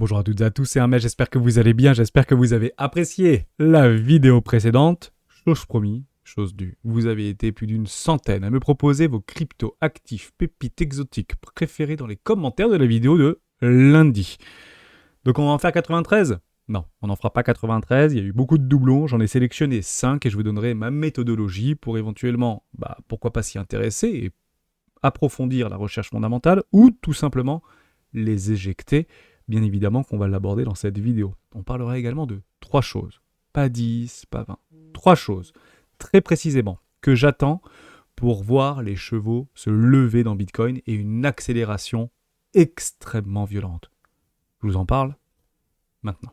Bonjour à toutes et à tous, c'est Ahmed, j'espère que vous allez bien, j'espère que vous avez apprécié la vidéo précédente. Chose promis, chose due. Vous avez été plus d'une centaine à me proposer vos crypto-actifs pépites exotiques préférés dans les commentaires de la vidéo de lundi. Donc on va en faire 93 ? Non, on n'en fera pas 93, il y a eu beaucoup de doublons, j'en ai sélectionné 5 et je vous donnerai ma méthodologie pour éventuellement, pourquoi pas s'y intéresser et approfondir la recherche fondamentale ou tout simplement les éjecter. Bien évidemment qu'on va l'aborder dans cette vidéo. On parlera également de 3 choses. Pas 10, pas 20. 3 choses, très précisément, que j'attends pour voir les chevaux se lever dans Bitcoin et une accélération extrêmement violente. Je vous en parle maintenant.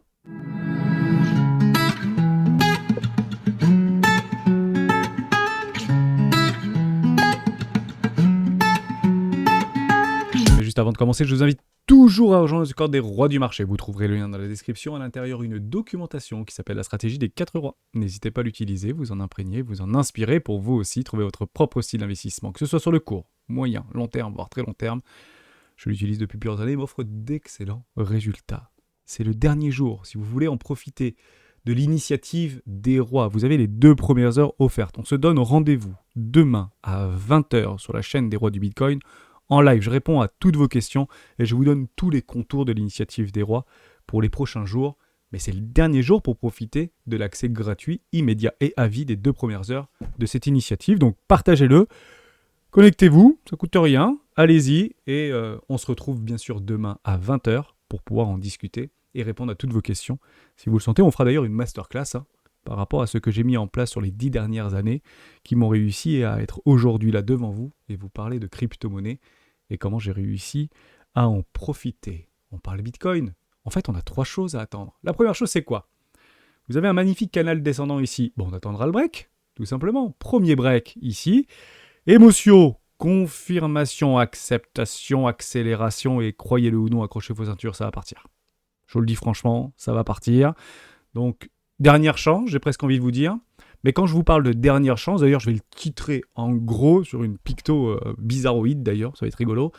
Mais juste avant de commencer, je vous invite toujours à rejoindre le Discord des rois du marché. Vous trouverez le lien dans la description. À l'intérieur, une documentation qui s'appelle la stratégie des 4 rois. N'hésitez pas à l'utiliser, vous en imprégner, vous en inspirer pour vous aussi trouver votre propre style d'investissement, que ce soit sur le court, moyen, long terme, voire très long terme. Je l'utilise depuis plusieurs années et m'offre d'excellents résultats. C'est le dernier jour, si vous voulez en profiter de l'initiative des rois. Vous avez les 2 premières heures offertes. On se donne rendez-vous demain à 20h sur la chaîne des rois du Bitcoin. En live, je réponds à toutes vos questions et je vous donne tous les contours de l'initiative des rois pour les prochains jours. Mais c'est le dernier jour pour profiter de l'accès gratuit, immédiat et à vie des 2 premières heures de cette initiative. Donc partagez-le, connectez-vous, ça ne coûte rien, allez-y. Et on se retrouve bien sûr demain à 20h pour pouvoir en discuter et répondre à toutes vos questions. Si vous le sentez, on fera d'ailleurs une masterclass par rapport à ce que j'ai mis en place sur les 10 dernières années qui m'ont réussi à être aujourd'hui là devant vous et vous parler de crypto-monnaie et comment j'ai réussi à en profiter. On parle Bitcoin. En fait, on a 3 choses à attendre. La première chose, c'est quoi ? Vous avez un magnifique canal descendant ici. Bon, on attendra le break, tout simplement. Premier break ici. Émotion, confirmation, acceptation, accélération et croyez-le ou non, accrochez vos ceintures, ça va partir. Je vous le dis franchement, ça va partir. Donc, dernière chance, j'ai presque envie de vous dire. Mais quand je vous parle de dernière chance, d'ailleurs, je vais le titrer en gros sur une picto bizarroïde d'ailleurs, ça va être rigolo.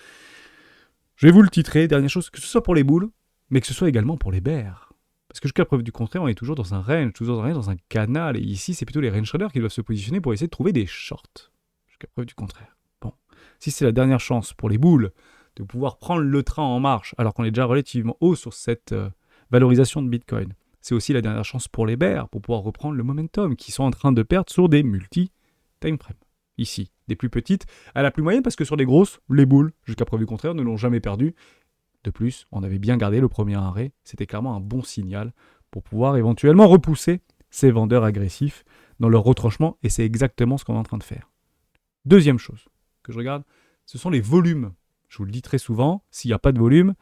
Je vais vous le titrer, dernière chose, que ce soit pour les boules, mais que ce soit également pour les bears. Parce que jusqu'à preuve du contraire, on est toujours dans un range, toujours dans un canal. Et ici, c'est plutôt les range traders qui doivent se positionner pour essayer de trouver des shorts. Jusqu'à preuve du contraire. Bon, si c'est la dernière chance pour les boules de pouvoir prendre le train en marche, alors qu'on est déjà relativement haut sur cette valorisation de Bitcoin, c'est aussi la dernière chance pour les bears pour pouvoir reprendre le momentum qui sont en train de perdre sur des multi-time frames. Ici, des plus petites à la plus moyenne parce que sur des grosses, les boules, jusqu'à preuve du contraire, ne l'ont jamais perdu. De plus, on avait bien gardé le premier arrêt. C'était clairement un bon signal pour pouvoir éventuellement repousser ces vendeurs agressifs dans leur retranchement et c'est exactement ce qu'on est en train de faire. Deuxième chose que je regarde, ce sont les volumes. Je vous le dis très souvent, s'il n'y a pas de volume,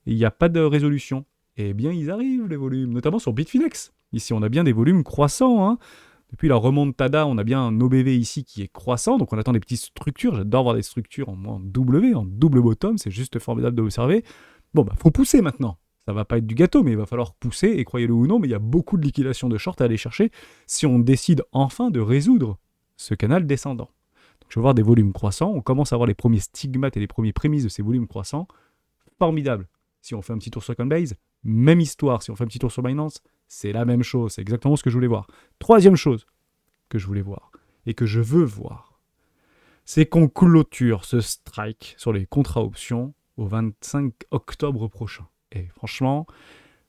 il n'y a pas de résolution. Eh bien, ils arrivent, les volumes, notamment sur Bitfinex. Ici, on a bien des volumes croissants. Depuis la remontada, on a bien un OBV ici qui est croissant, donc on attend des petites structures. J'adore voir des structures en W, en double bottom, c'est juste formidable de l'observer. Bon, faut pousser maintenant. Ça va pas être du gâteau, mais il va falloir pousser, et croyez-le ou non, mais il y a beaucoup de liquidation de short à aller chercher si on décide enfin de résoudre ce canal descendant. Donc, je vais voir des volumes croissants, on commence à voir les premiers stigmates et les premiers prémices de ces volumes croissants. Formidable. Si on fait un petit tour sur Coinbase, même histoire. Si on fait un petit tour sur Binance, c'est la même chose. C'est exactement ce que je voulais voir. Troisième chose que je voulais voir et que je veux voir, c'est qu'on clôture ce strike sur les contrats options au 25 octobre prochain. Et franchement,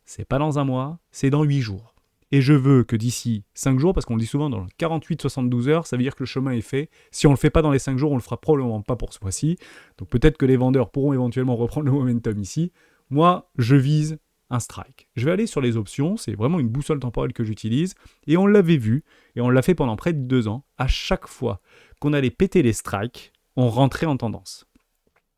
c'est pas dans un mois, c'est dans 8 jours. Et je veux que d'ici 5 jours, parce qu'on le dit souvent dans 48-72 heures, ça veut dire que le chemin est fait. Si on ne le fait pas dans les 5 jours, on le fera probablement pas pour ce mois-ci. Donc peut-être que les vendeurs pourront éventuellement reprendre le momentum ici. Moi, je vise un strike. Je vais aller sur les options, c'est vraiment une boussole temporelle que j'utilise, et on l'avait vu, et on l'a fait pendant près de 2 ans, à chaque fois qu'on allait péter les strikes, on rentrait en tendance.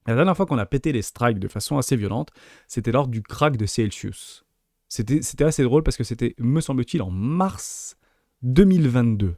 La dernière fois qu'on a pété les strikes de façon assez violente, c'était lors du crack de Celsius. C'était assez drôle parce que c'était, me semble-t-il, en mars 2022.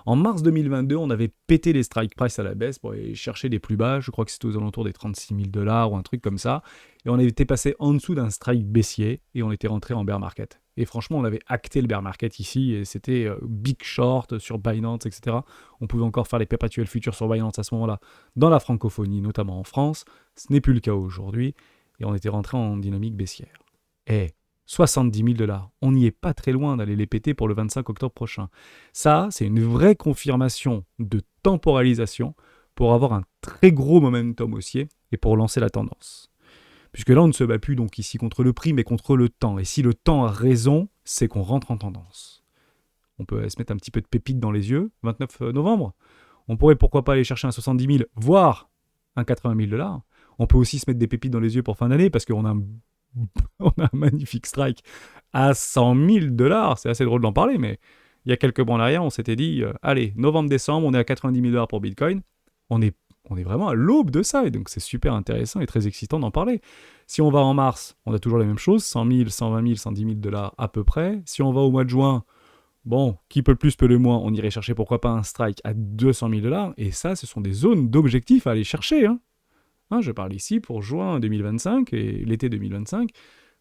En mars 2022, on avait pété les strike price à la baisse pour aller chercher les plus bas. Je crois que c'était aux alentours des 36 000 $ ou un truc comme ça. Et on avait été passé en dessous d'un strike baissier et on était rentré en bear market. Et franchement, on avait acté le bear market ici et c'était big short sur Binance, etc. On pouvait encore faire les perpétuels futurs sur Binance à ce moment-là, dans la francophonie, notamment en France. Ce n'est plus le cas aujourd'hui et on était rentré en dynamique baissière. Eh, 70 000 $. On n'y est pas très loin d'aller les péter pour le 25 octobre prochain. Ça, c'est une vraie confirmation de temporalisation pour avoir un très gros momentum haussier et pour lancer la tendance. Puisque là, on ne se bat plus donc ici contre le prix, mais contre le temps. Et si le temps a raison, c'est qu'on rentre en tendance. On peut se mettre un petit peu de pépite dans les yeux, 29 novembre. On pourrait pourquoi pas aller chercher un 70 000, voire un 80 000 $. On peut aussi se mettre des pépites dans les yeux pour fin d'année, parce qu'on a on a un magnifique strike à 100 000 $. C'est assez drôle d'en parler, mais il y a quelques mois en arrière, on s'était dit, allez, novembre-décembre, on est à 90 000 $ pour Bitcoin. On est vraiment à l'aube de ça, et donc c'est super intéressant et très excitant d'en parler. Si on va en mars, on a toujours la même chose, 100 000, 120 000, 110 000 $ à peu près. Si on va au mois de juin, bon, qui peut le plus, peut le moins, on irait chercher pourquoi pas un strike à 200 000 $, et ça, ce sont des zones d'objectifs à aller chercher, je parle ici pour juin 2025 et l'été 2025.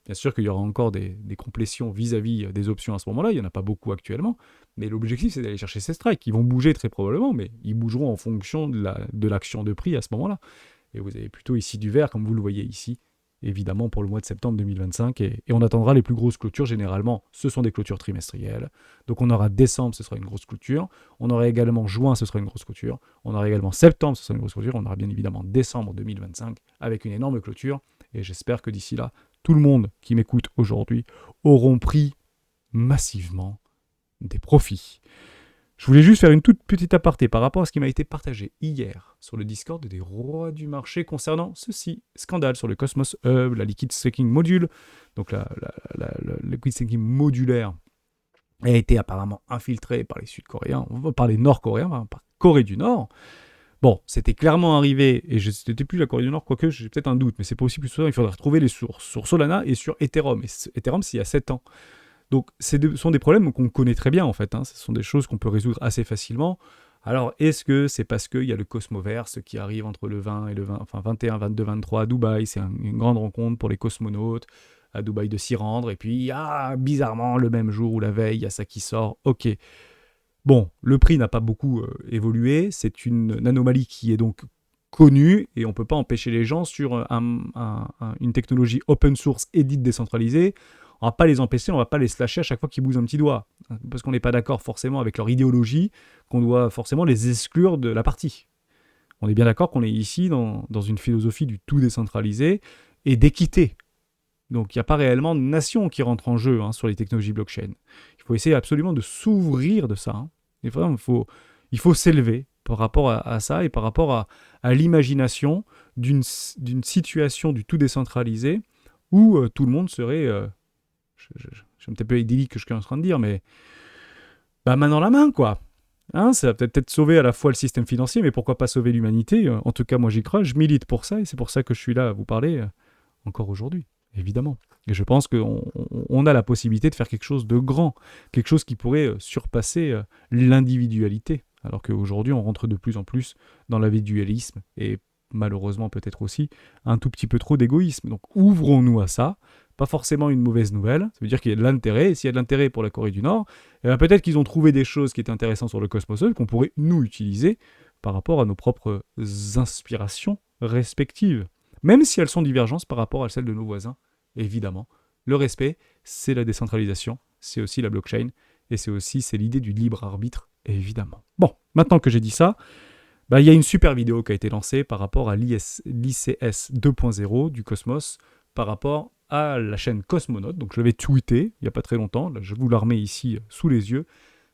Bien sûr qu'il y aura encore des complétions vis-à-vis des options à ce moment-là, il n'y en a pas beaucoup actuellement, mais l'objectif c'est d'aller chercher ces strikes. Ils vont bouger très probablement, mais ils bougeront en fonction de l'action de prix à ce moment-là. Et vous avez plutôt ici du vert, comme vous le voyez ici, évidemment pour le mois de septembre 2025, et on attendra les plus grosses clôtures. Généralement, ce sont des clôtures trimestrielles. Donc on aura décembre, ce sera une grosse clôture. On aura également juin, ce sera une grosse clôture. On aura également septembre, ce sera une grosse clôture. On aura bien évidemment décembre 2025 avec une énorme clôture. Et j'espère que d'ici là, tout le monde qui m'écoute aujourd'hui auront pris massivement des profits. Je voulais juste faire une toute petite aparté par rapport à ce qui m'a été partagé hier sur le Discord des rois du marché concernant ceci. Scandale sur le Cosmos Hub, la liquid staking module. Donc la liquid staking modulaire a été apparemment infiltrée par les Sud-Coréens, par les Nord-Coréens, par Corée du Nord. Bon, c'était clairement arrivé, et c'était plus la Corée du Nord, quoique j'ai peut-être un doute, mais c'est possible que il faudrait retrouver les sources sur Solana et sur Ethereum. Et Ethereum, c'est il y a 7 ans. Donc, ce sont des problèmes qu'on connaît très bien, en fait. Ce sont des choses qu'on peut résoudre assez facilement. Alors, est-ce que c'est parce qu'il y a le Cosmoverse qui arrive entre le 20 et le 20, enfin 21, 22, 23 à Dubaï. C'est une grande rencontre pour les cosmonautes à Dubaï de s'y rendre. Et puis, bizarrement, le même jour ou la veille, il y a ça qui sort. Ok. Bon, le prix n'a pas beaucoup évolué. C'est une anomalie qui est donc connue et on ne peut pas empêcher les gens sur une technologie open source et dite décentralisée. On ne va pas les empêcher, on ne va pas les slasher à chaque fois qu'ils bougent un petit doigt. Parce qu'on n'est pas d'accord forcément avec leur idéologie, qu'on doit forcément les exclure de la partie. On est bien d'accord qu'on est ici dans une philosophie du tout décentralisé et d'équité. Donc il n'y a pas réellement de nation qui rentre en jeu sur les technologies blockchain. Il faut essayer absolument de s'ouvrir de ça. Et vraiment, il faut s'élever par rapport à ça et par rapport à l'imagination d'une situation du tout décentralisé où tout le monde serait... c'est un petit peu idyllique que je suis en train de dire, mais main dans la main, quoi. Ça va peut-être sauver à la fois le système financier, mais pourquoi pas sauver l'humanité. En tout cas, moi j'y crois, je milite pour ça, et c'est pour ça que je suis là à vous parler encore aujourd'hui, évidemment. Et je pense qu'on a la possibilité de faire quelque chose de grand, quelque chose qui pourrait surpasser l'individualité, alors qu'aujourd'hui on rentre de plus en plus dans l'individualisme, et malheureusement peut-être aussi un tout petit peu trop d'égoïsme. Donc ouvrons-nous à ça. Pas forcément une mauvaise nouvelle, ça veut dire qu'il y a de l'intérêt, et s'il y a de l'intérêt pour la Corée du Nord, peut-être qu'ils ont trouvé des choses qui étaient intéressantes sur le Cosmos Hub qu'on pourrait nous utiliser par rapport à nos propres inspirations respectives, même si elles sont divergentes par rapport à celles de nos voisins, évidemment. Le respect, c'est la décentralisation, c'est aussi la blockchain, et c'est l'idée du libre arbitre, évidemment. Bon, maintenant que j'ai dit ça, il y a une super vidéo qui a été lancée par rapport à l'ICS 2.0 du Cosmos, par rapport à la chaîne Cosmonaute. Donc je l'avais tweeté il n'y a pas très longtemps, là, je vous la remets ici sous les yeux.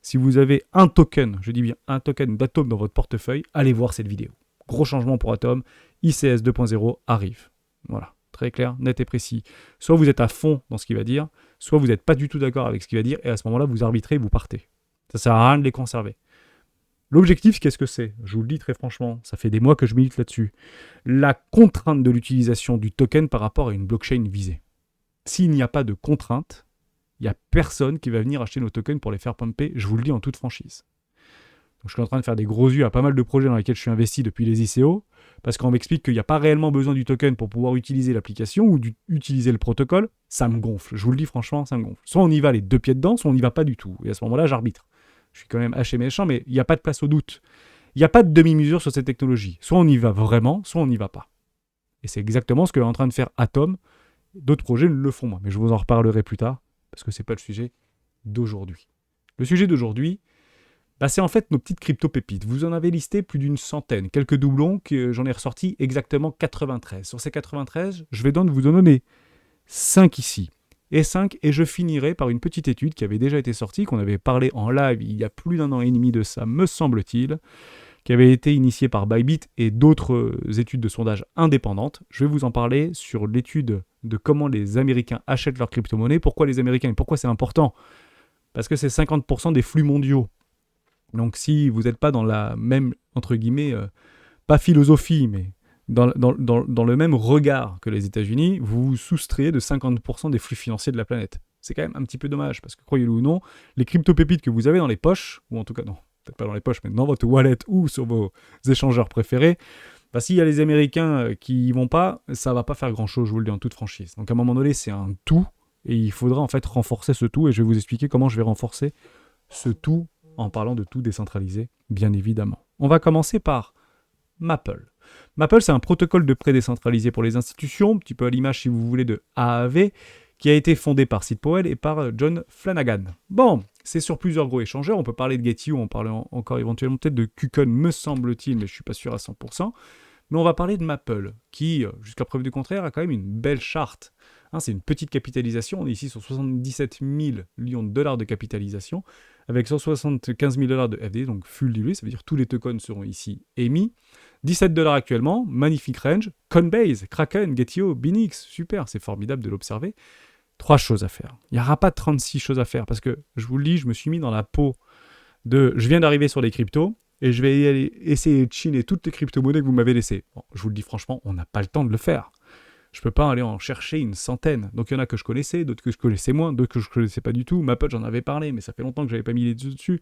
Si vous avez un token, je dis bien un token d'Atom dans votre portefeuille, allez voir cette vidéo. Gros changement pour Atom, ICS 2.0 arrive. Voilà, très clair, net et précis. Soit vous êtes à fond dans ce qu'il va dire, soit vous n'êtes pas du tout d'accord avec ce qu'il va dire, et à ce moment-là, vous arbitrez, vous partez. Ça ne sert à rien de les conserver. L'objectif, qu'est-ce que c'est ? Je vous le dis très franchement, ça fait des mois que je milite là-dessus. La contrainte de l'utilisation du token par rapport à une blockchain visée. S'il n'y a pas de contrainte, il n'y a personne qui va venir acheter nos tokens pour les faire pumper, je vous le dis en toute franchise. Donc, je suis en train de faire des gros yeux à pas mal de projets dans lesquels je suis investi depuis les ICO, parce qu'on m'explique qu'il n'y a pas réellement besoin du token pour pouvoir utiliser l'application ou utiliser le protocole. Ça me gonfle, je vous le dis franchement, ça me gonfle. Soit on y va les deux pieds dedans, soit on n'y va pas du tout. Et à ce moment-là, j'arbitre. Je suis quand même haché méchant, mais il n'y a pas de place au doute. Il n'y a pas de demi-mesure sur cette technologie. Soit on y va vraiment, soit on n'y va pas. Et c'est exactement ce qu'est en train de faire Atom D'autres projets le font moins, mais je vous en reparlerai plus tard, parce que ce n'est pas le sujet d'aujourd'hui. Le sujet d'aujourd'hui, c'est en fait nos petites crypto-pépites. Vous en avez listé plus d'une centaine, quelques doublons que j'en ai ressortis exactement 93. Sur ces 93, je vais donc vous en donner 5 ici. Et je finirai par une petite étude qui avait déjà été sortie, qu'on avait parlé en live il y a plus d'1 an et demi de ça, me semble-t-il, qui avait été initiée par Bybit et d'autres études de sondage indépendantes. Je vais vous en parler sur l'étude de comment les Américains achètent leurs crypto-monnaies, pourquoi les Américains et pourquoi c'est important. Parce que c'est 50% des flux mondiaux. Donc si vous n'êtes pas dans la même, entre guillemets, pas philosophie, mais dans le même regard que les États-Unis, vous vous soustrayez de 50% des flux financiers de la planète. C'est quand même un petit peu dommage, parce que croyez-le ou non, les crypto-pépites que vous avez dans les poches, ou en tout cas non, peut-être pas dans les poches, mais dans votre wallet ou sur vos échangeurs préférés, s'il y a les Américains qui y vont pas, ça va pas faire grand-chose, je vous le dis en toute franchise. Donc à un moment donné, c'est un tout, et il faudra en fait renforcer ce tout, et je vais vous expliquer comment je vais renforcer ce tout en parlant de tout décentralisé, bien évidemment. On va commencer par Maple. Maple, c'est un protocole de prêt décentralisé pour les institutions, un petit peu à l'image, si vous voulez, de AAV, qui a été fondé par Sid Powell et par John Flanagan. Bon, c'est sur plusieurs gros échangeurs. On peut parler de Getty, on parle encore éventuellement peut-être de Kucoin, me semble-t-il, mais je ne suis pas sûr à 100%. Mais on va parler de Maple, qui, jusqu'à preuve du contraire, a quand même une belle charte. C'est une petite capitalisation. On est ici sur 77 000 millions de dollars de capitalisation, avec 175 000 dollars de FD, donc full dilué, ça veut dire que tous les tokens seront ici émis. 17 dollars actuellement, magnifique range. Coinbase, Kraken, Getio, Binix, super, c'est formidable de l'observer. 3 choses à faire. Il n'y aura pas 36 choses à faire, parce que, je vous le dis, je me suis mis dans la peau de... Je viens d'arriver sur les cryptos, et je vais y aller essayer de chiner toutes les crypto-monnaies que vous m'avez laissées. Bon, je vous le dis franchement, on n'a pas le temps de le faire. Je ne peux pas aller en chercher une centaine. Donc il y en a que je connaissais, d'autres que je connaissais moins, d'autres que je ne connaissais pas du tout. Maple, j'en avais parlé, mais ça fait longtemps que je n'avais pas mis les yeux dessus.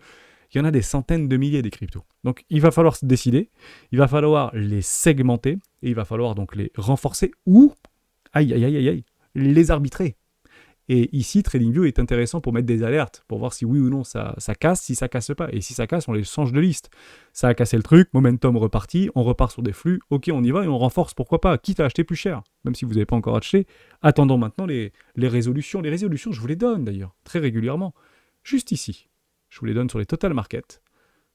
Il y en a des centaines de milliers des cryptos. Donc il va falloir se décider, il va falloir les segmenter, et il va falloir donc les renforcer ou, les arbitrer. Et ici, TradingView est intéressant pour mettre des alertes, pour voir si oui ou non ça casse, si ça casse pas. Et si ça casse, on les change de liste. Ça a cassé le truc, momentum reparti, on repart sur des flux, ok, on y va et on renforce, pourquoi pas, quitte à acheter plus cher. Même si vous n'avez pas encore acheté, attendons maintenant les résolutions. Les résolutions, je vous les donne d'ailleurs, très régulièrement. Juste ici, je vous les donne sur les total market.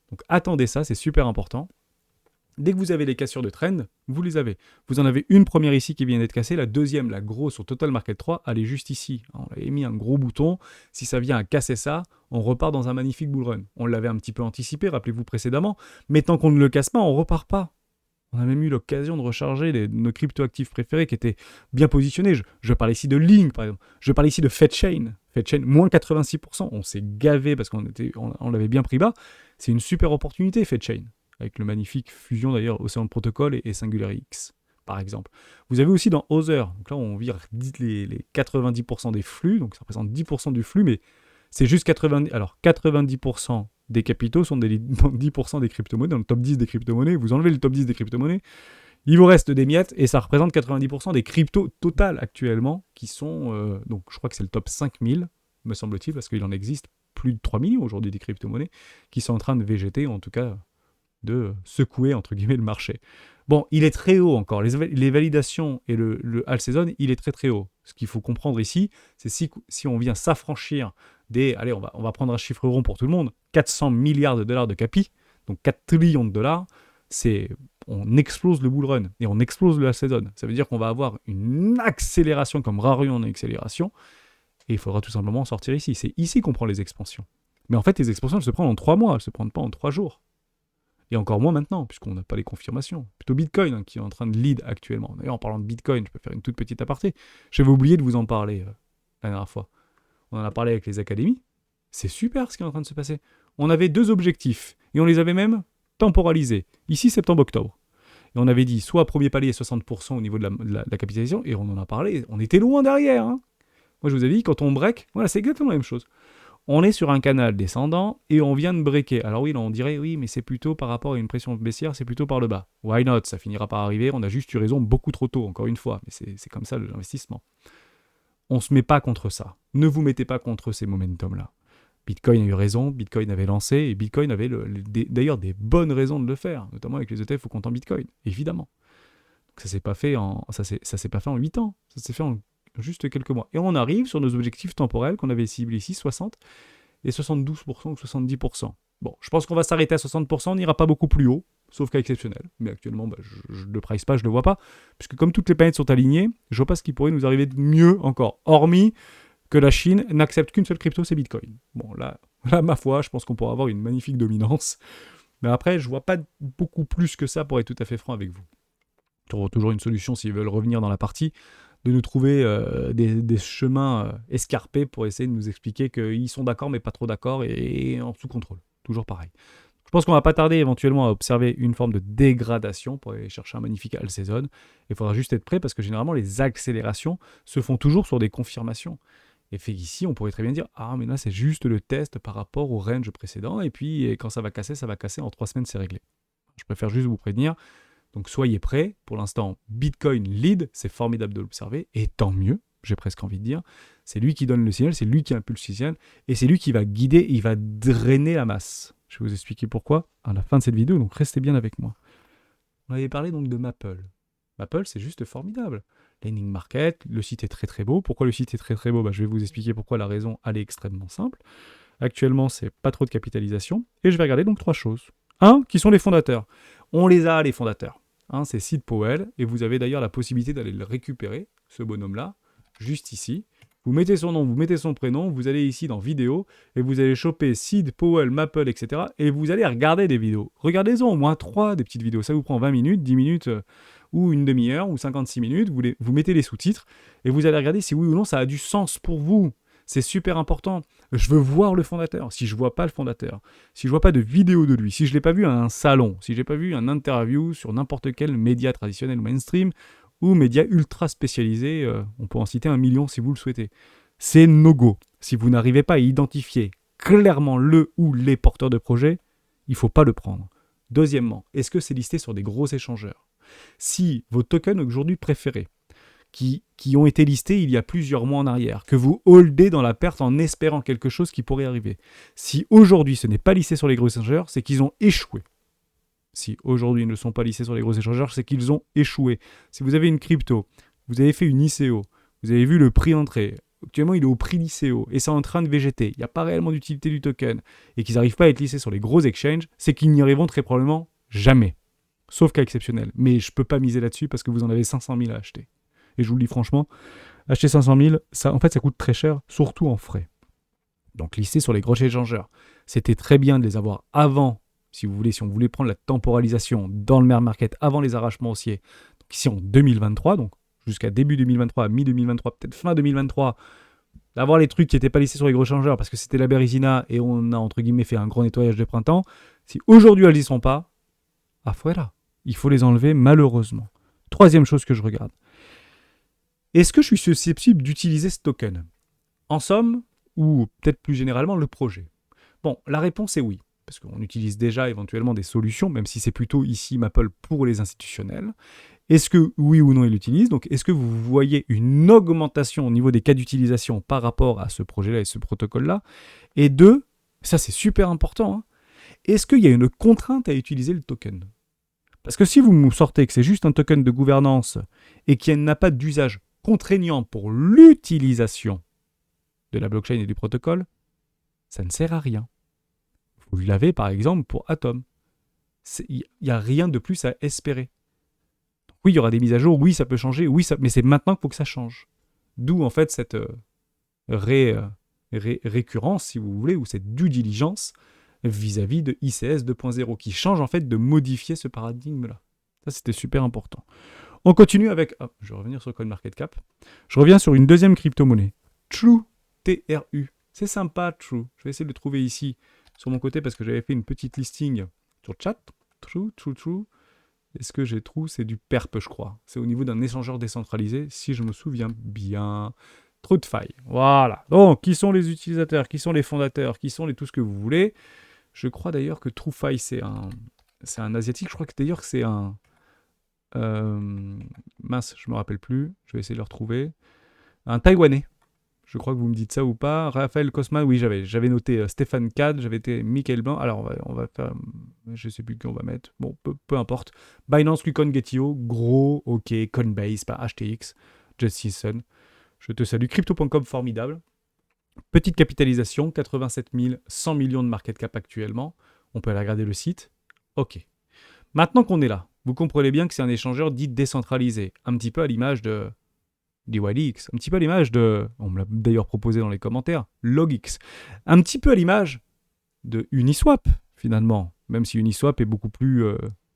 Donc attendez ça, c'est super important. Dès que vous avez les cassures de trend, vous les avez. Vous en avez une première ici qui vient d'être cassée, la deuxième, la grosse sur Total Market 3, elle est juste ici. On avait mis un gros bouton, si ça vient à casser ça, on repart dans un magnifique bull run. On l'avait un petit peu anticipé, rappelez-vous précédemment, mais tant qu'on ne le casse pas, on repart pas. On a même eu l'occasion de recharger nos crypto-actifs préférés qui étaient bien positionnés. Je parle ici de Link, par exemple. Je parle ici de FedChain. FedChain, moins 86%. On s'est gavé parce qu'on l'avait bien pris bas. C'est une super opportunité, FedChain, avec le magnifique fusion d'ailleurs Ocean Protocol et Singularity X, par exemple. Vous avez aussi dans Other, donc là on vire les 90% des flux, donc ça représente 10% du flux, mais c'est juste 90%. Alors 90% des capitaux sont dans 10% des crypto-monnaies, dans le top 10 des crypto-monnaies. Vous enlevez le top 10 des crypto-monnaies, il vous reste des miettes et ça représente 90% des cryptos totales actuellement, qui sont, donc je crois que c'est le top 5000, me semble-t-il, parce qu'il en existe plus de 3 millions aujourd'hui des crypto-monnaies, qui sont en train de végéter, en tout cas de secouer entre guillemets le marché. Bon, il est très haut encore. Les validations et le all season, il est très très haut. Ce qu'il faut comprendre ici, c'est si on vient s'affranchir des... Allez, on va prendre un chiffre rond pour tout le monde. 400 milliards de dollars de capi, donc 4 trillions de dollars, on explose le bull run et on explose le all season. Ça veut dire qu'on va avoir une accélération comme rare eu en accélération et il faudra tout simplement sortir ici. C'est ici qu'on prend les expansions. Mais en fait, les expansions, elles se prennent en 3 mois, elles ne se prennent pas en 3 jours. Et encore moins maintenant, puisqu'on n'a pas les confirmations. Plutôt Bitcoin qui est en train de lead actuellement. D'ailleurs, en parlant de Bitcoin, je peux faire une toute petite aparté. J'avais oublié de vous en parler la dernière fois. On en a parlé avec les académies. C'est super ce qui est en train de se passer. On avait 2 objectifs, et on les avait même temporalisés. Ici, septembre-octobre. Et on avait dit soit premier palier 60% au niveau de la capitalisation, et on en a parlé. On était loin derrière. Moi, je vous avais dit, quand on break, voilà, c'est exactement la même chose. On est sur un canal descendant et on vient de breaker. Alors oui, là, on dirait, oui, mais c'est plutôt par rapport à une pression baissière, c'est plutôt par le bas. Why not? Ça finira par arriver. On a juste eu raison beaucoup trop tôt, encore une fois. Mais c'est comme ça l'investissement. On ne se met pas contre ça. Ne vous mettez pas contre ces momentum-là. Bitcoin a eu raison, Bitcoin avait lancé, et Bitcoin avait d'ailleurs des bonnes raisons de le faire, notamment avec les ETF au comptant Bitcoin, évidemment. Donc ça s'est pas fait en 8 ans. Ça s'est fait en Juste quelques mois. Et on arrive sur nos objectifs temporels qu'on avait ciblés ici, 60 et 72% ou 70%. Bon, je pense qu'on va s'arrêter à 60%, on n'ira pas beaucoup plus haut, sauf cas exceptionnel. Mais actuellement, je ne le price pas, je ne le vois pas, puisque comme toutes les planètes sont alignées, je ne vois pas ce qui pourrait nous arriver de mieux encore, hormis que la Chine n'accepte qu'une seule crypto, c'est Bitcoin. Bon, là, ma foi, je pense qu'on pourra avoir une magnifique dominance. Mais après, je ne vois pas beaucoup plus que ça pour être tout à fait franc avec vous. Il y aura toujours une solution s'ils veulent revenir dans la partie, de nous trouver des chemins escarpés pour essayer de nous expliquer qu'ils sont d'accord mais pas trop d'accord et en sous contrôle. Toujours pareil. Je pense qu'on va pas tarder éventuellement à observer une forme de dégradation pour aller chercher un magnifique all season. Il faudra juste être prêt parce que généralement les accélérations se font toujours sur des confirmations. Et fait ici, on pourrait très bien dire ah mais là c'est juste le test par rapport au range précédent et puis quand ça va casser, en 3 semaines c'est réglé. Je préfère juste vous prévenir. Donc soyez prêts. Pour l'instant, Bitcoin lead, c'est formidable de l'observer, et tant mieux, j'ai presque envie de dire. C'est lui qui donne le signal, c'est lui qui impulse le signal, et c'est lui qui va guider, il va drainer la masse. Je vais vous expliquer pourquoi à la fin de cette vidéo, donc restez bien avec moi. On avait parlé donc de Maple. Maple, c'est juste formidable. Landing Market, le site est très très beau. Pourquoi le site est très très beau ? Je vais vous expliquer pourquoi la raison, elle est extrêmement simple. Actuellement, c'est pas trop de capitalisation, et je vais regarder donc 3 choses. Qui sont les fondateurs. On les a, les fondateurs. C'est Sid Powell, et vous avez d'ailleurs la possibilité d'aller le récupérer, ce bonhomme-là, juste ici. Vous mettez son nom, vous mettez son prénom, vous allez ici dans vidéo, et vous allez choper Sid, Powell, Maple, etc. Et vous allez regarder des vidéos. Regardez-en au moins 3 des petites vidéos. Ça vous prend 20 minutes, 10 minutes, ou une demi-heure, ou 56 minutes. Vous mettez les sous-titres, et vous allez regarder si oui ou non ça a du sens pour vous. C'est super important. Je veux voir le fondateur. Si je ne vois pas le fondateur, si je ne vois pas de vidéo de lui, si je ne l'ai pas vu à un salon, si je n'ai pas vu un interview sur n'importe quel média traditionnel ou mainstream, ou média ultra spécialisé, on peut en citer 1 million si vous le souhaitez. C'est no-go. Si vous n'arrivez pas à identifier clairement le ou les porteurs de projet, il ne faut pas le prendre. Deuxièmement, est-ce que c'est listé sur des gros échangeurs ? Si vos tokens aujourd'hui préférés, qui ont été listés il y a plusieurs mois en arrière, que vous holdez dans la perte en espérant quelque chose qui pourrait arriver. Si aujourd'hui ce n'est pas listé sur les gros échangeurs, c'est qu'ils ont échoué. Si aujourd'hui ils ne sont pas listés sur les gros échangeurs, c'est qu'ils ont échoué. Si vous avez une crypto, vous avez fait une ICO, vous avez vu le prix d'entrée, actuellement il est au prix d'ICO, et c'est en train de végéter, il n'y a pas réellement d'utilité du token, et qu'ils n'arrivent pas à être listés sur les gros exchanges, c'est qu'ils n'y arriveront très probablement jamais. Sauf cas exceptionnel. Mais je ne peux pas miser là-dessus parce que vous en avez 500 000 à acheter. Et je vous le dis franchement, acheter 500 000, ça coûte très cher, surtout en frais. Donc listé sur les gros échangeurs. C'était très bien de les avoir avant, si on voulait prendre la temporalisation dans le bear market, avant les arrachements haussiers. Donc ici en 2023, donc jusqu'à début 2023, mi-2023, peut-être fin 2023, d'avoir les trucs qui n'étaient pas listés sur les gros échangeurs parce que c'était la Bérésina et on a entre guillemets fait un grand nettoyage de printemps. Si aujourd'hui elles n'y sont pas, afuera. Il faut les enlever malheureusement. Troisième chose que je regarde. Est-ce que je suis susceptible d'utiliser ce token ? En somme, ou peut-être plus généralement, le projet. Bon, la réponse est oui, parce qu'on utilise déjà éventuellement des solutions, même si c'est plutôt ici Maple pour les institutionnels. Est-ce que oui ou non il l'utilise ? Donc, est-ce que vous voyez une augmentation au niveau des cas d'utilisation par rapport à ce projet-là et ce protocole-là ? Et deux, ça c'est super important, est-ce qu'il y a une contrainte à utiliser le token ? Parce que si vous me sortez que c'est juste un token de gouvernance et qu'il n'a pas d'usage contraignant pour l'utilisation de la blockchain et du protocole, ça ne sert à rien. Vous l'avez par exemple pour Atom. Il n'y a rien de plus à espérer. Oui, il y aura des mises à jour, oui, ça peut changer, oui, mais c'est maintenant qu'il faut que ça change. D'où en fait cette récurrence, si vous voulez, ou cette due diligence vis-à-vis de ICS 2.0 qui change en fait de modifier ce paradigme-là. Ça, c'était super important. On continue avec... je vais revenir sur CoinMarketCap. Je reviens sur une deuxième crypto-monnaie. True, T-R-U. C'est sympa, True. Je vais essayer de le trouver ici, sur mon côté, parce que j'avais fait une petite listing sur chat. True. Est-ce que j'ai True ? C'est du PERP, je crois. C'est au niveau d'un échangeur décentralisé, si je me souviens bien. Trop de failles. Voilà. Donc, qui sont les utilisateurs ? Qui sont les fondateurs ? Qui sont tout ce que vous voulez ? Je crois d'ailleurs que TrueFi, c'est un asiatique. Je crois que d'ailleurs que c'est un... mince, je me rappelle plus. Je vais essayer de le retrouver. Un Taïwanais. Je crois que vous me dites ça ou pas. Raphaël Kosman, oui, j'avais noté Stéphane Cad, j'avais été Michael Blanc. Alors, on va faire... Je sais plus qui on va mettre. Bon, peu importe. Binance, KuCoin, Getio, gros, ok. Coinbase, pas HTX. Justin. Je te salue. Crypto.com, formidable. Petite capitalisation, 87 100 millions de market cap actuellement. On peut aller regarder le site. Ok. Maintenant qu'on est là, vous comprenez bien que c'est un échangeur dit décentralisé. Un petit peu à l'image de DYDX. Un petit peu à l'image de... On me l'a d'ailleurs proposé dans les commentaires. LogX. Un petit peu à l'image de Uniswap, finalement. Même si Uniswap est beaucoup plus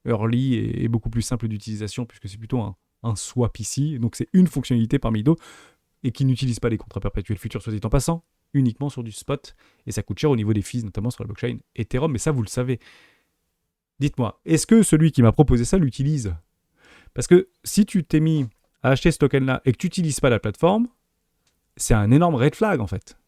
early et beaucoup plus simple d'utilisation, puisque c'est plutôt un swap ici. Donc c'est une fonctionnalité parmi d'autres, et qui n'utilise pas les contrats perpétuels futurs, soit dit en passant, uniquement sur du spot. Et ça coûte cher au niveau des fees, notamment sur la blockchain Ethereum, mais ça, vous le savez. Dites-moi, est-ce que celui qui m'a proposé ça l'utilise? Parce que si tu t'es mis à acheter ce token-là et que tu n'utilises pas la plateforme, c'est un énorme red flag, en fait.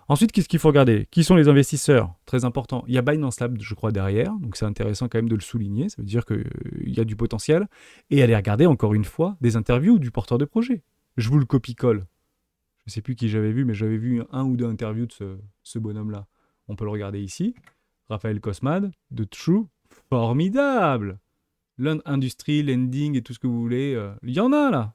Ensuite, qu'est-ce qu'il faut regarder? Qui sont les investisseurs? Très important. Il y a Binance Lab, je crois, derrière. Donc, c'est intéressant quand même de le souligner. Ça veut dire qu'il y a du potentiel. Et aller regarder, encore une fois, des interviews du porteur de projet. Je vous le copie-colle. Je ne sais plus qui j'avais vu, mais j'avais vu un ou deux interviews de ce bonhomme-là. On peut le regarder ici. Raphaël Cosmad, de True. Formidable! Industrie, lending et tout ce que vous voulez. Il y en a, là.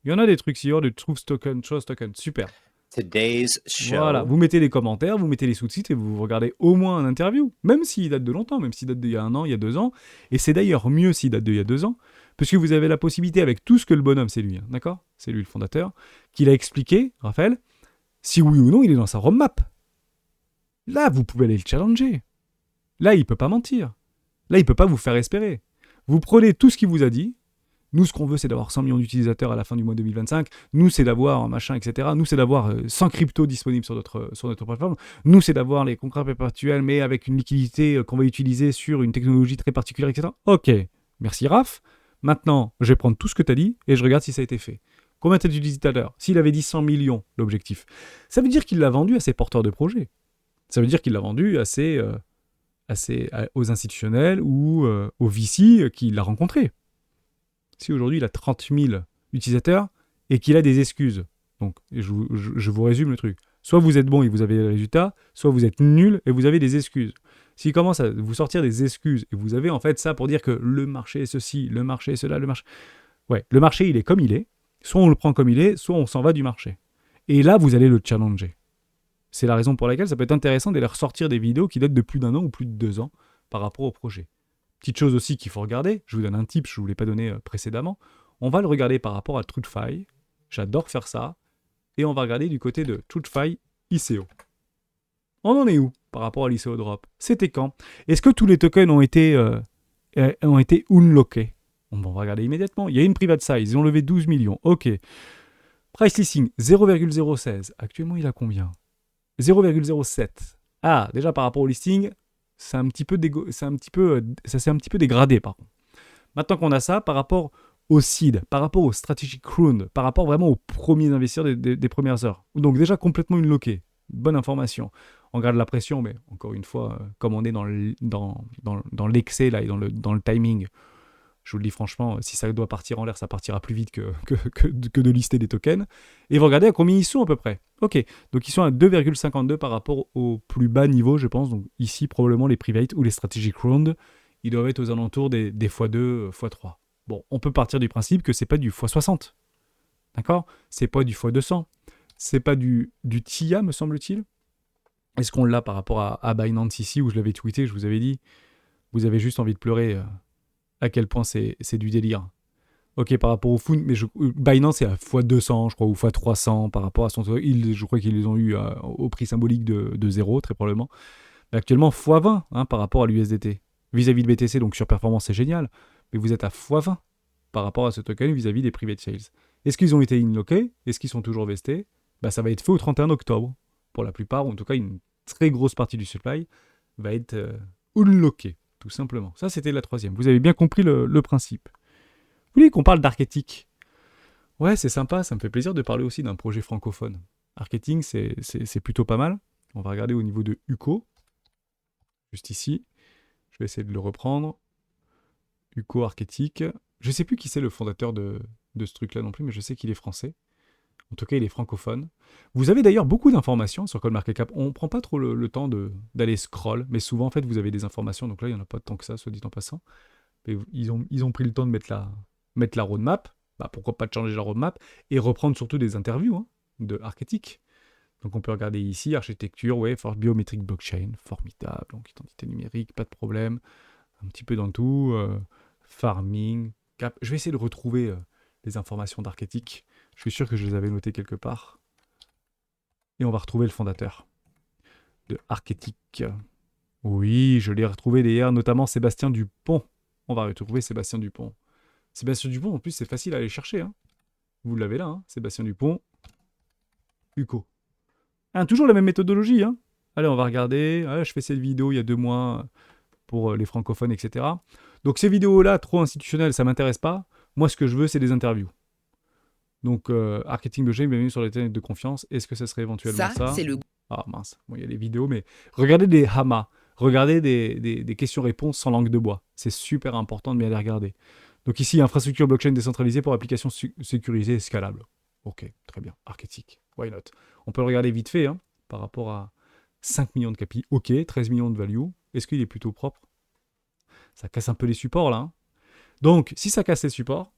Il y en a des trucs sur de Truth Token, Trust Token. Super. Today's show. Voilà, vous mettez les commentaires, vous mettez les sous-titres et vous regardez au moins un interview, même s'il date de longtemps, même s'il date d'il y a 1 an, il y a 2 ans. Et c'est d'ailleurs mieux s'il date d'il y a 2 ans, puisque vous avez la possibilité, avec tout ce que le bonhomme, c'est lui, hein, d'accord? C'est lui le fondateur, qu'il a expliqué, Raphaël, si oui ou non il est dans sa roadmap. Là, vous pouvez aller le challenger. Là, il ne peut pas mentir. Là, il ne peut pas vous faire espérer. Vous prenez tout ce qu'il vous a dit. Nous, ce qu'on veut, c'est d'avoir 100 millions d'utilisateurs à la fin du mois 2025. Nous, c'est d'avoir machin, etc. Nous, c'est d'avoir 100 cryptos disponibles sur notre plateforme. Nous, c'est d'avoir les contrats perpétuels, mais avec une liquidité qu'on va utiliser sur une technologie très particulière, etc. Ok, merci Raph. Maintenant, je vais prendre tout ce que tu as dit et je regarde si ça a été fait. Combien tu as d'utilisateurs? S'il avait dit 100 millions, l'objectif, ça veut dire qu'il l'a vendu à ses porteurs de projets. Ça veut dire qu'il l'a vendu aux institutionnels ou aux VC qu'il a rencontrés. Si aujourd'hui il a 30 000 utilisateurs et qu'il a des excuses, donc je vous résume le truc, soit vous êtes bon et vous avez des résultats, soit vous êtes nul et vous avez des excuses. S'il commence à vous sortir des excuses et vous avez en fait ça pour dire que le marché est ceci, le marché est cela, le marché il est comme il est, soit on le prend comme il est, soit on s'en va du marché. Et là vous allez le challenger. C'est la raison pour laquelle ça peut être intéressant d'aller ressortir des vidéos qui datent de plus d'1 an ou plus de 2 ans par rapport au projet. Petite chose aussi qu'il faut regarder, je vous donne un tip, je ne vous l'ai pas donné précédemment, on va le regarder par rapport à TruthFi, j'adore faire ça, et on va regarder du côté de TruthFi ICO. On en est où par rapport à l'ICO Drop? C'était quand? Est-ce que tous les tokens ont été unlockés? On va regarder immédiatement. Il y a une private size, ils ont levé 12 millions, ok. Price listing 0,016, actuellement il a combien? 0,07. Ah, déjà par rapport au listing, ça s'est un petit peu dégradé par contre. Maintenant qu'on a ça, par rapport au seed, par rapport au strategic round, par rapport vraiment aux premiers investisseurs des premières heures, donc déjà complètement unlocké, bonne information. On garde la pression, mais encore une fois, comme on est dans l'excès là et dans le timing, je vous le dis franchement, si ça doit partir en l'air, ça partira plus vite que de lister des tokens. Et vous regardez à combien ils sont à peu près. Ok, donc ils sont à 2,52 par rapport au plus bas niveau, je pense. Donc ici, probablement les private ou les strategic round, ils doivent être aux alentours des x2, x3. Bon, on peut partir du principe que c'est pas du x60. D'accord? C'est pas du x200. C'est pas du TIA, me semble-t-il. Est-ce qu'on l'a par rapport à Binance ici, où je l'avais tweeté, je vous avais dit, vous avez juste envie de pleurer à quel point c'est du délire. Ok, par rapport au Fund, mais Binance est à x200, je crois, ou x300 par rapport à son... je crois qu'ils les ont eu au prix symbolique de 0, très probablement. Mais actuellement, x20 par rapport à l'USDT. Vis-à-vis de BTC, donc sur performance, c'est génial. Mais vous êtes à x20 par rapport à ce token vis-à-vis des private sales. Est-ce qu'ils ont été inlockés? Est-ce qu'ils sont toujours vestés? Ça va être fait au 31 octobre. Pour la plupart, ou en tout cas, une très grosse partie du supply va être unlockée, tout simplement. Ça, c'était la troisième. Vous avez bien compris le principe. Vous voulez qu'on parle d'Arketic? Ouais, c'est sympa, ça me fait plaisir de parler aussi d'un projet francophone. Arketing, c'est plutôt pas mal. On va regarder au niveau de UCO, juste ici. Je vais essayer de le reprendre. UCO Arketic. Je ne sais plus qui c'est le fondateur de ce truc-là non plus, mais je sais qu'il est français. En tout cas, il est francophone. Vous avez d'ailleurs beaucoup d'informations sur CoinMarketCap. On ne prend pas trop le temps d'aller scroll, mais souvent, en fait, vous avez des informations. Donc là, il n'y en a pas tant que ça, soit dit en passant. Mais ils ont pris le temps de mettre la roadmap. Pourquoi pas de changer la roadmap et reprendre surtout des interviews. de Arketic. Donc on peut regarder ici, architecture, ouais, Force Biometric Blockchain, formidable, donc identité numérique, pas de problème, un petit peu dans tout, farming, cap. Je vais essayer de retrouver les informations d'Arketic. Je suis sûr que je les avais notées quelque part. Et on va retrouver le fondateur de Arketic. Oui, je l'ai retrouvé d'ailleurs, notamment Sébastien Dupont. On va retrouver Sébastien Dupont. Sébastien Dupont, en plus, c'est facile à aller chercher. Hein. Vous l'avez là, hein, Sébastien Dupont, UCO. Ah, toujours la même méthodologie. Hein. Allez, on va regarder. Ah, je fais cette vidéo il y a 2 mois pour les francophones, etc. Donc ces vidéos-là, trop institutionnelles, ça m'intéresse pas. Moi, ce que je veux, c'est des interviews. Donc, Arketic Blockchain, bienvenue sur les de confiance. Est-ce que ça serait éventuellement ça c'est le... Ah mince, bon, il y a les vidéos, mais regardez des Hama, regardez des questions-réponses sans langue de bois. C'est super important de bien les regarder. Donc ici, infrastructure blockchain décentralisée pour applications sécurisées et scalables. Ok, très bien. Arketic, why not? On peut le regarder vite fait, hein, par rapport à 5 millions de capi. Ok, 13 millions de value. Est-ce qu'il est plutôt propre? Ça casse un peu les supports, là. Hein. Donc, si ça casse les supports,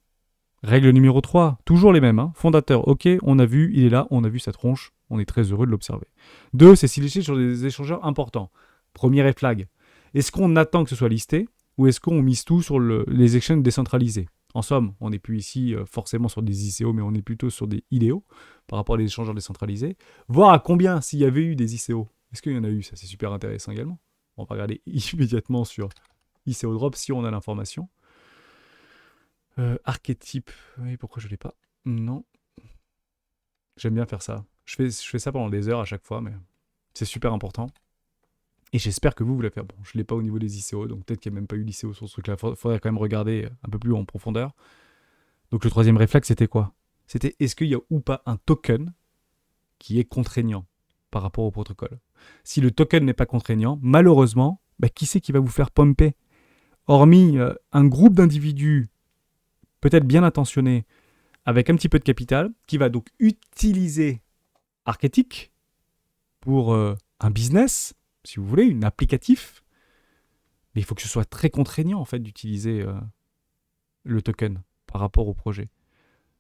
règle numéro 3, toujours les mêmes. Hein. Fondateur, ok, on a vu, il est là, on a vu sa tronche. On est très heureux de l'observer. 2, c'est s'il est sur des échangeurs importants. Premier red flag. Est-ce qu'on attend que ce soit listé ou est-ce qu'on mise tout sur les exchanges décentralisés? En somme, on n'est plus ici forcément sur des ICO, mais on est plutôt sur des IDO par rapport à des échangeurs décentralisés. Voir à combien s'il y avait eu des ICO. Est-ce qu'il y en a eu? Ça, c'est super intéressant également. On va regarder immédiatement sur ICO Drop si on a l'information. Archétype. Oui, pourquoi je ne l'ai pas? Non. J'aime bien faire ça. Je fais ça pendant des heures à chaque fois, mais c'est super important. Et j'espère que vous l'avez fait. Bon, je ne l'ai pas au niveau des ICO, donc peut-être qu'il n'y a même pas eu d'ICO sur ce truc-là. Il faudrait quand même regarder un peu plus en profondeur. Donc le troisième réflexe, c'était quoi? C'était est-ce qu'il y a ou pas un token qui est contraignant par rapport au protocole? Si le token n'est pas contraignant, malheureusement, qui c'est qui va vous faire pomper? Hormis un groupe d'individus peut-être bien intentionnés, avec un petit peu de capital, qui va donc utiliser Arketic pour un business, si vous voulez, un applicatif. Mais il faut que ce soit très contraignant, en fait, d'utiliser le token par rapport au projet.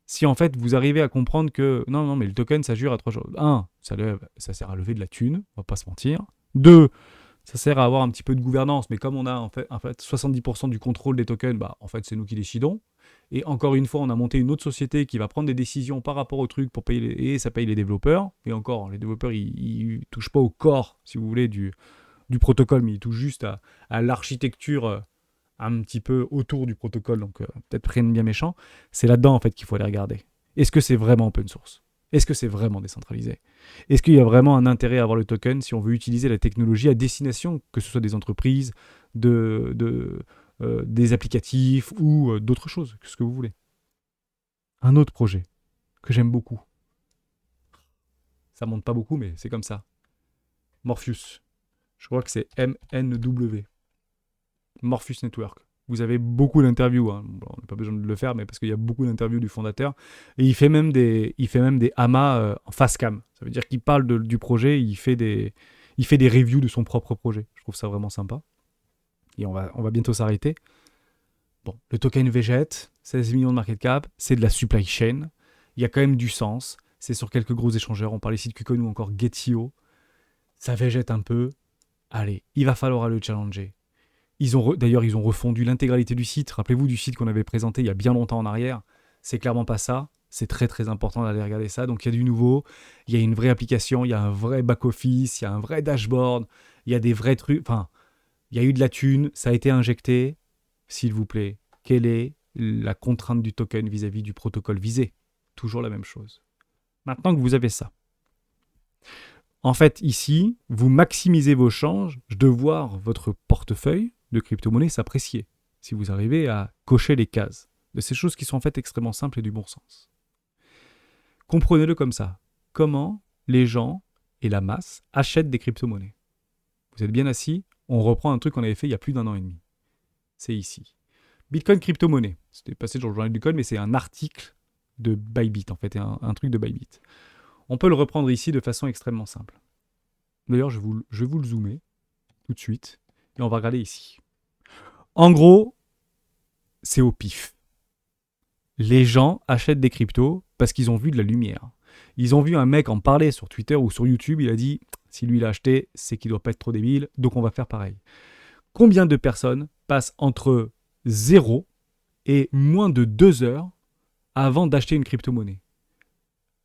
Si, en fait, vous arrivez à comprendre que non, mais le token, ça jure à 3 choses. 1, ça sert à lever de la thune, on va pas se mentir. 2, ça sert à avoir un petit peu de gouvernance, mais comme on a en fait 70% du contrôle des tokens, en fait, c'est nous qui décidons. Et encore une fois, on a monté une autre société qui va prendre des décisions par rapport au truc pour payer et ça paye les développeurs. Et encore, les développeurs, ils touchent pas au corps, si vous voulez, du protocole, mais ils touchent juste à l'architecture un petit peu autour du protocole, donc peut-être rien de bien méchant. C'est là-dedans, en fait, qu'il faut aller regarder. Est-ce que c'est vraiment open source? Est-ce que c'est vraiment décentralisé? Est-ce qu'il y a vraiment un intérêt à avoir le token si on veut utiliser la technologie à destination, que ce soit des entreprises, des applicatifs ou d'autres choses, ce que vous voulez. Un autre projet que j'aime beaucoup. Ça monte pas beaucoup, mais c'est comme ça. Morpheus. Je crois que c'est MNW. Morpheus Network. Vous avez beaucoup d'interviews. Hein. Bon, on n'a pas besoin de le faire, mais parce qu'il y a beaucoup d'interviews du fondateur. Et il fait même des AMA en face cam. Ça veut dire qu'il parle du projet, il fait des reviews de son propre projet. Je trouve ça vraiment sympa. Et on va bientôt s'arrêter. Bon, le token végète, 16 millions de market cap, c'est de la supply chain. Il y a quand même du sens. C'est sur quelques gros échangeurs. On parle ici de KuCoin ou encore Getio. Ça végète un peu. Allez, il va falloir le challenger. D'ailleurs, ils ont refondu l'intégralité du site. Rappelez-vous du site qu'on avait présenté il y a bien longtemps en arrière. C'est clairement pas ça. C'est très très important d'aller regarder ça. Donc il y a du nouveau. Il y a une vraie application. Il y a un vrai back-office. Il y a un vrai dashboard. Il y a des vrais trucs. Enfin, il y a eu de la thune. Ça a été injecté. S'il vous plaît, quelle est la contrainte du token vis-à-vis du protocole visé? Toujours la même chose. Maintenant que vous avez ça, en fait, ici, vous maximisez vos chances de voir votre portefeuille de crypto-monnaie s'apprécier si vous arrivez à cocher les cases de ces choses qui sont en fait extrêmement simples et du bon sens. Comprenez-le comme ça. Comment les gens et la masse achètent des crypto-monnaies? Vous êtes bien assis? On reprend un truc qu'on avait fait il y a plus d'1 an et demi. C'est ici. Bitcoin crypto-monnaie. C'était passé dans le journal du code, mais c'est un article de Bybit, en fait, un truc de Bybit. On peut le reprendre ici de façon extrêmement simple. D'ailleurs, je vais vous le zoomer tout de suite, et on va regarder ici. En gros, c'est au pif. Les gens achètent des cryptos parce qu'ils ont vu de la lumière. Ils ont vu un mec en parler sur Twitter ou sur YouTube, il a dit « Si lui l'a acheté, c'est qu'il doit pas être trop débile, donc on va faire pareil. » Combien de personnes passent entre 0 et moins de 2 heures avant d'acheter une crypto-monnaie?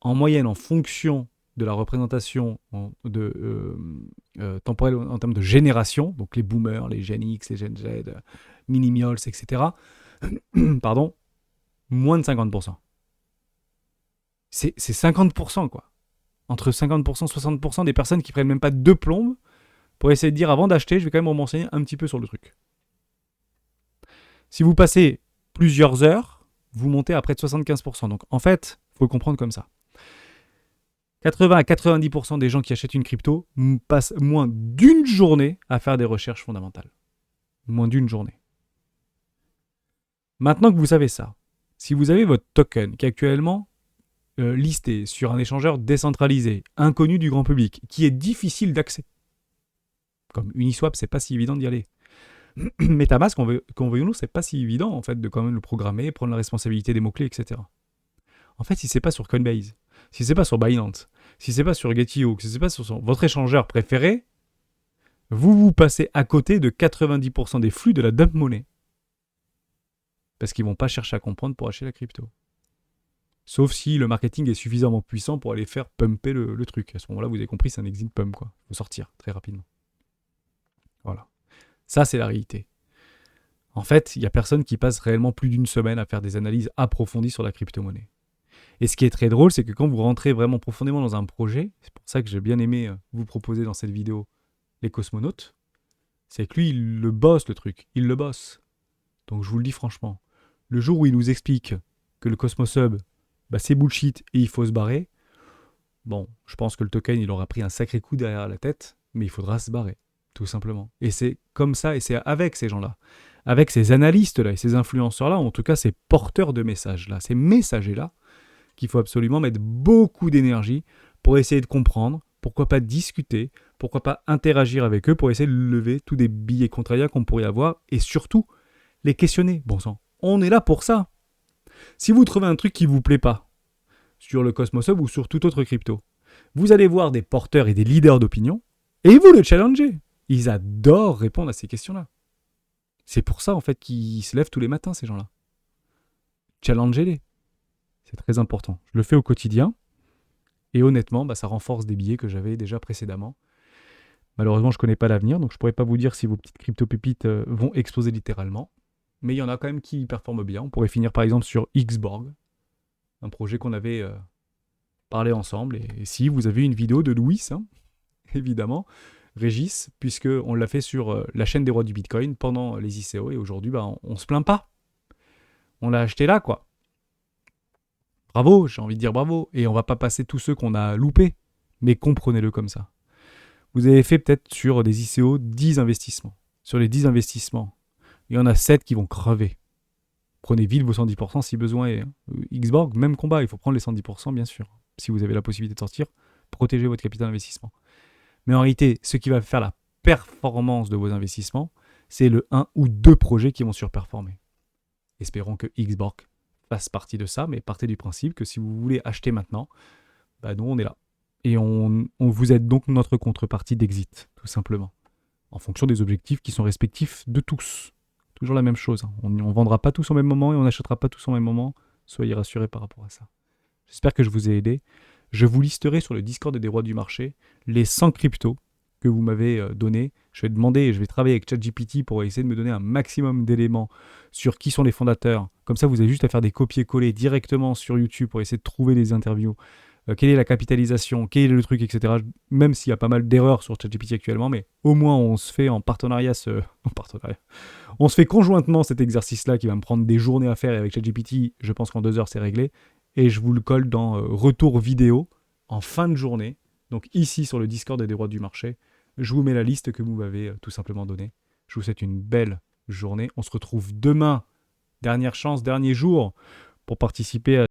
En moyenne, en fonction de la représentation temporelle en termes de génération, donc les boomers, les Gen X, les Gen Z, millennials, etc., pardon, moins de 50%. C'est 50%, quoi. Entre 50% et 60% des personnes qui prennent même pas 2 plombes pour essayer de dire avant d'acheter, je vais quand même me renseigner un petit peu sur le truc. Si vous passez plusieurs heures, vous montez à près de 75%. Donc en fait, il faut le comprendre comme ça. 80 à 90% des gens qui achètent une crypto passent moins d'une journée à faire des recherches fondamentales. Moins d'une journée. Maintenant que vous savez ça, si vous avez votre token qui est actuellement listé sur un échangeur décentralisé, inconnu du grand public, qui est difficile d'accès, comme Uniswap, c'est pas si évident d'y aller. MetaMask, qu'on veuille ou non, c'est pas si évident en fait de quand même le programmer, prendre la responsabilité des mots-clés, etc. En fait, si c'est pas sur Coinbase, si c'est pas sur Binance, si c'est pas sur Getio, si c'est pas sur votre échangeur préféré, vous passez à côté de 90% des flux de la dump money. Parce qu'ils vont pas chercher à comprendre pour acheter la crypto. Sauf si le marketing est suffisamment puissant pour aller faire pumper le truc. À ce moment-là, vous avez compris, c'est un exit pump, quoi. Il faut sortir très rapidement. Voilà. Ça, c'est la réalité. En fait, il n'y a personne qui passe réellement plus d'une semaine à faire des analyses approfondies sur la crypto-monnaie. Et ce qui est très drôle, c'est que quand vous rentrez vraiment profondément dans un projet, c'est pour ça que j'ai bien aimé vous proposer dans cette vidéo les cosmonautes, c'est que lui, il le bosse le truc. Il le bosse. Donc je vous le dis franchement, le jour où il nous explique que le Cosmos Hub, c'est bullshit et il faut se barrer, bon, je pense que le token, il aura pris un sacré coup derrière la tête, mais il faudra se barrer, tout simplement. Et c'est comme ça, et c'est avec ces gens-là, avec ces analystes-là et ces influenceurs-là, en tout cas ces porteurs de messages-là, ces messagers-là, qu'il faut absolument mettre beaucoup d'énergie pour essayer de comprendre, pourquoi pas discuter, pourquoi pas interagir avec eux pour essayer de lever tous des billets contrariats qu'on pourrait avoir, et surtout, les questionner. Bon sang, on est là pour ça. Si vous trouvez un truc qui ne vous plaît pas, sur le Cosmos Hub ou sur toute autre crypto, vous allez voir des porteurs et des leaders d'opinion, et vous le challengez. Ils adorent répondre à ces questions-là. C'est pour ça, en fait, qu'ils se lèvent tous les matins, ces gens-là. Challengez-les. C'est très important. Je le fais au quotidien, et honnêtement, ça renforce des billets que j'avais déjà précédemment. Malheureusement, je ne connais pas l'avenir, donc je ne pourrais pas vous dire si vos petites crypto-pépites vont exploser littéralement. Mais il y en a quand même qui performent bien. On pourrait finir par exemple sur Xborg, un projet qu'on avait parlé ensemble. Et si vous avez une vidéo de Louis, évidemment, Régis, puisqu'on l'a fait sur la chaîne des rois du Bitcoin pendant les ICO. Et aujourd'hui, on ne se plaint pas. On l'a acheté là, quoi. Bravo, j'ai envie de dire bravo. Et on va pas passer tous ceux qu'on a loupés, mais comprenez-le comme ça. Vous avez fait peut-être sur des ICO 10 investissements. Sur les 10 investissements, il y en a 7 qui vont crever. Prenez vite vos 110% si besoin est. Xborg, même combat, il faut prendre les 110% bien sûr. Si vous avez la possibilité de sortir, protégez votre capital d'investissement. Mais en réalité, ce qui va faire la performance de vos investissements, c'est le 1 ou 2 projets qui vont surperformer. Espérons que Xborg fasse partie de ça, mais partez du principe que si vous voulez acheter maintenant, nous on est là. Et on vous aide donc notre contrepartie d'exit, tout simplement. En fonction des objectifs qui sont respectifs de tous. Toujours la même chose. On ne vendra pas tous au même moment et on n'achètera pas tous au même moment. Soyez rassurés par rapport à ça. J'espère que je vous ai aidé. Je vous listerai sur le Discord des rois du marché les 100 cryptos que vous m'avez donnés. Je vais demander et je vais travailler avec ChatGPT pour essayer de me donner un maximum d'éléments sur qui sont les fondateurs. Comme ça, vous avez juste à faire des copier-coller directement sur YouTube pour essayer de trouver des interviews. Quelle est la capitalisation, quel est le truc, etc. Même s'il y a pas mal d'erreurs sur ChatGPT actuellement, mais au moins on se fait en partenariat on se fait conjointement cet exercice-là qui va me prendre des journées à faire et avec ChatGPT, je pense qu'en 2 heures c'est réglé. Et je vous le colle dans retour vidéo en fin de journée. Donc ici sur le Discord des rois du marché, je vous mets la liste que vous m'avez tout simplement donnée. Je vous souhaite une belle journée. On se retrouve demain, dernière chance, dernier jour, pour participer à